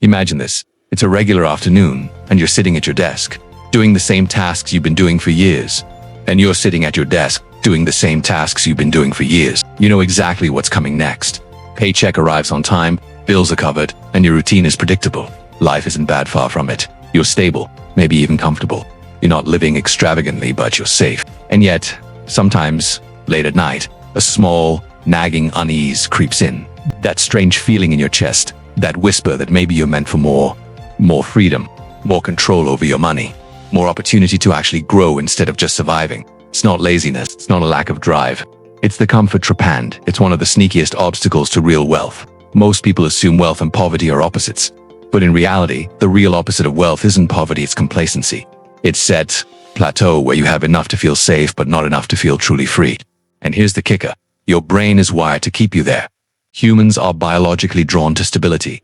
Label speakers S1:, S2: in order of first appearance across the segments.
S1: Imagine this. It's a regular afternoon, and you're sitting at your desk, doing the same tasks you've been doing for years. And you're sitting at your desk, doing the same tasks you've been doing for years. You know exactly what's coming next. Paycheck arrives on time, bills are covered, and your routine is predictable. Life isn't bad, far from it. You're stable, maybe even comfortable. You're not living extravagantly, but you're safe. And yet, sometimes, late at night, a small, nagging unease creeps in. That strange feeling in your chest, that whisper that maybe you're meant for more freedom, more control over your money, more opportunity to actually grow instead of just surviving. It's not laziness, it's not a lack of drive. It's the comfort trap, and it's one of the sneakiest obstacles to real wealth. Most people assume wealth and poverty are opposites. But in reality, the real opposite of wealth isn't poverty, it's complacency. It's set plateau where you have enough to feel safe but not enough to feel truly free. And here's the kicker. Your brain is wired to keep you there. Humans are biologically drawn to stability.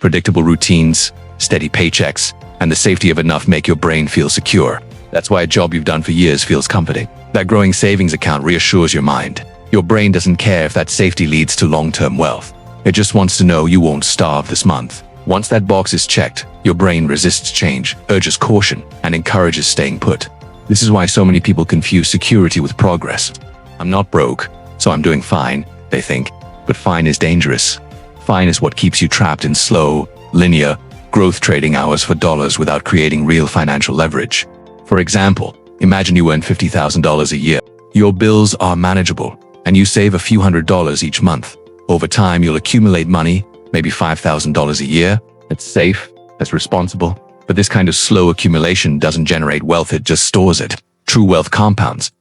S1: Predictable routines, steady paychecks, and the safety of enough make your brain feel secure. That's why a job you've done for years feels comforting. That growing savings account reassures your mind. Your brain doesn't care if that safety leads to long-term wealth. It just wants to know you won't starve this month. Once that box is checked, your brain resists change, urges caution, and encourages staying put. This is why so many people confuse security with progress. I'm not broke, so I'm doing fine, they think. But fine is dangerous. Fine is what keeps you trapped in slow, linear, growth trading hours for dollars without creating real financial leverage. For example, imagine you earn $50,000 a year. Your bills are manageable, and you save a few $100s each month. Over time, you'll accumulate money, maybe $5,000 a year. That's safe, that's responsible. But this kind of slow accumulation doesn't generate wealth, it just stores it. True wealth compounds.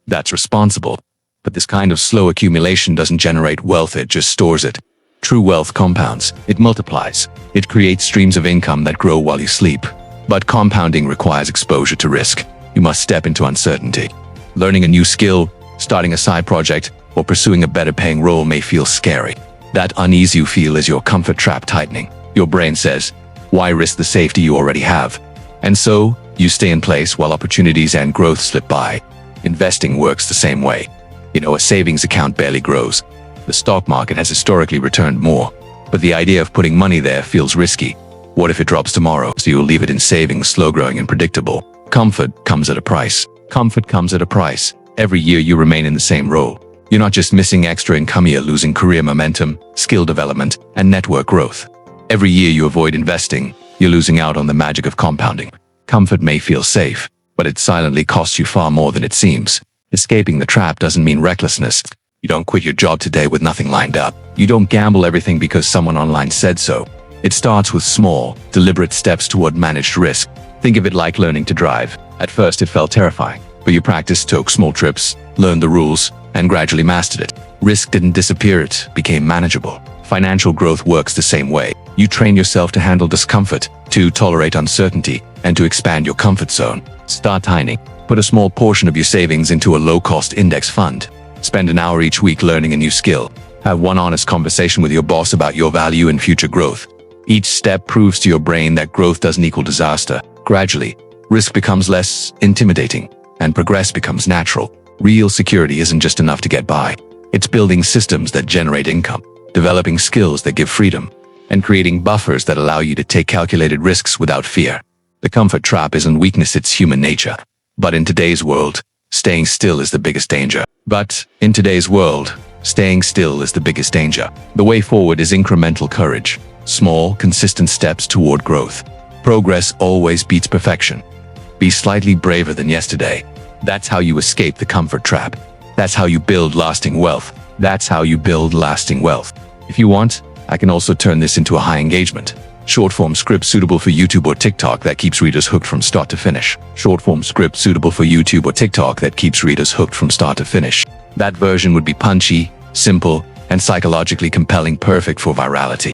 S1: That's responsible. But this kind of slow accumulation doesn't generate wealth, it just stores it. True wealth compounds. It multiplies. It creates streams of income that grow while you sleep. But compounding requires exposure to risk. You must step into uncertainty. Learning a new skill, starting a side project, or pursuing a better paying role may feel scary. That unease you feel is your comfort trap tightening. Your brain says, why risk the safety you already have? And so, you stay in place while opportunities and growth slip by. Investing works the same way. You know, a savings account barely grows. The stock market has historically returned more. But the idea of putting money there feels risky. What if it drops tomorrow? So you'll leave it in savings, slow growing and predictable. Comfort comes at a price. Comfort comes at a price. Every year you remain in the same role. You're not just missing extra income, you're losing career momentum, skill development, and network growth. Every year you avoid investing, you're losing out on the magic of compounding. Comfort may feel safe, but it silently costs you far more than it seems. Escaping the trap doesn't mean recklessness. You don't quit your job today with nothing lined up. You don't gamble everything because someone online said so. It starts with small, deliberate steps toward managed risk. Think of it like learning to drive. At first it felt terrifying, but you practiced, took small trips, learned the rules, and gradually mastered it. Risk didn't disappear, it became manageable. Financial growth works the same way. You train yourself to handle discomfort, to tolerate uncertainty, and to expand your comfort zone. Start tiny. Put a small portion of your savings into a low-cost index fund. Spend an hour each week learning a new skill. Have one honest conversation with your boss about your value and future growth. Each step proves to your brain that growth doesn't equal disaster. Gradually, risk becomes less intimidating, and progress becomes natural. Real security isn't just enough to get by. It's building systems that generate income, developing skills that give freedom, and creating buffers that allow you to take calculated risks without fear. The comfort trap isn't weakness, it's human nature. But in today's world, staying still is the biggest danger. The way forward is incremental courage, small, consistent steps toward growth. Progress always beats perfection. Be slightly braver than yesterday. That's how you escape the comfort trap. That's how you build lasting wealth. If you want, I can also turn this into a high engagement, short-form script suitable for YouTube or TikTok that keeps readers hooked from start to finish. That version would be punchy, simple, and psychologically compelling, perfect for virality.